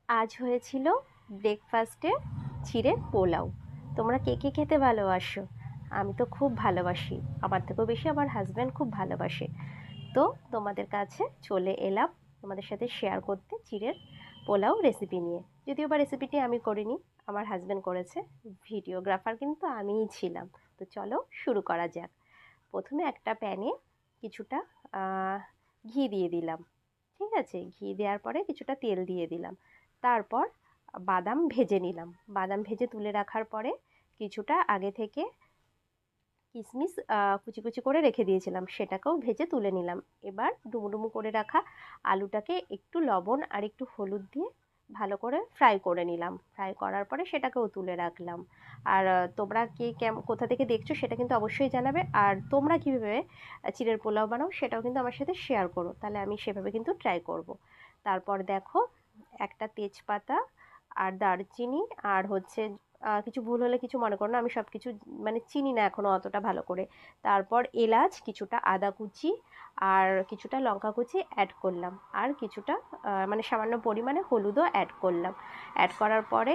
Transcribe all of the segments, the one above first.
আজ হয়েছিল ব্রেকফাস্টে চিড়ের পোলাও। তোমরা কে কে খেতে ভালোবাসো? আমি তো খুব ভালোবাসি, আমার থেকেও বেশি আমার হাজব্যান্ড খুব ভালোবাসে। তো তোমাদের কাছে চলে এলাম তোমাদের সাথে শেয়ার করতে চিড়ের পোলাও রেসিপি নিয়ে। যদিও বা রেসিপিটি আমি করিনি, আমার হাজব্যান্ড করেছে, ভিডিওগ্রাফার কিন্তু আমিই ছিলাম। তো চলো শুরু করা যাক। প্রথমে একটা প্যানে কিছুটা আহ, ঘি দিয়ে দিলাম। ঠিক আছে, ঘি দেওয়ার পরে কিছুটা তেল দিয়ে দিলাম। তারপর বাদাম ভেজে নিলাম। বাদাম ভেজে তুলে রাখার পরে কিছুটা আগে থেকে কিশমিশ কুচি কুচি করে রেখে দিয়েছিলাম, সেটাকেও ভেজে তুলে নিলাম। এবার ডুমো ডুমো করে রাখা আলুটাকে একটু লবণ আর একটু হলুদ দিয়ে ভালো করে ফ্রাই করে নিলাম। ফ্রাই করার পরে সেটাকেও তুলে রাখলাম। আর তোমরা কে কোথা থেকে দেখছো সেটা কিন্তু অবশ্যই জানাবে। আর তোমরা কীভাবে চিড়ের পোলাও বানাও সেটাও কিন্তু আমার সাথে শেয়ার করো, তাহলে আমি সেভাবে কিন্তু ট্রাই করব। তারপর দেখো, একটা তেজপাতা আর দারচিনি আর হচ্ছে কিছু ভুল হলে কিছু মনে করো না, আমি সব কিছু মানে চিনি না এখনও অতটা ভালো করে। তারপর এলাচ, কিছুটা আদা কুচি আর কিছুটা লঙ্কা কুচি অ্যাড করলাম। আর কিছুটা মানে সামান্য পরিমাণে হলুদও অ্যাড করলাম। অ্যাড করার পরে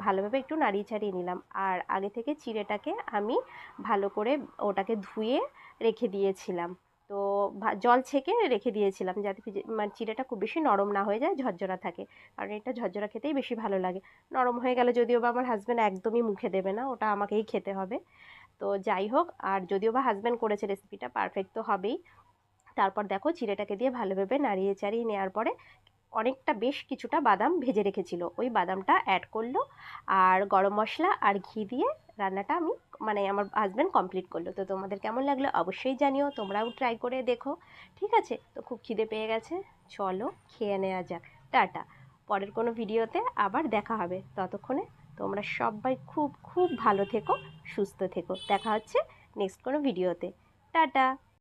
ভালোভাবে একটু নাড়িয়ে ছাড়িয়ে নিলাম। আর আগে থেকে চিড়েটাকে আমি ভালো করে ওটাকে ধুয়ে রেখে দিয়েছিলাম। তো জল ছেঁকে রেখে দিয়েছিলাম যাতে মানে চিড়েটা খুব বেশি নরম না হয়ে যায়, ঝরঝরা থাকে। কারণ এটা ঝরঝরা খেতেই বেশি ভালো লাগে। নরম হয়ে গেলে যদিও বা আমার হাজব্যান্ড একদমই মুখে দেবে না, ওটা আমাকেই খেতে হবে। তো যাই হোক, আর যদিও বা হাজব্যান্ড করেছে রেসিপিটা, পারফেক্ট তো হবেই। তারপর দেখো চিড়েটাকে দিয়ে ভালোভাবে নাড়িয়ে চাড়িয়ে নেওয়ার পরে অনেকটা বেশ কিছুটা বাদাম ভেজে রেখেছিল, ওই বাদামটা অ্যাড করলো। আর গরম মশলা আর ঘি দিয়ে রান্নাটা আমি মানে আমার হাজব্যান্ড কমপ্লিট করলো। তো তোমাদের কেমন লাগলো অবশ্যই জানিও, তোমরাও ট্রাই করে দেখো। ঠিক আছে, তো খুব খিদে পেয়ে গেছে, চলো খেয়ে নেওয়া যাক। টাটা। পরের কোনো ভিডিওতে আবার দেখা হবে, ততক্ষণে তোমরা সবাই খুব খুব ভালো থেকো, সুস্থ থেকো। দেখা হচ্ছে নেক্সট কোনো ভিডিওতে। টাটা।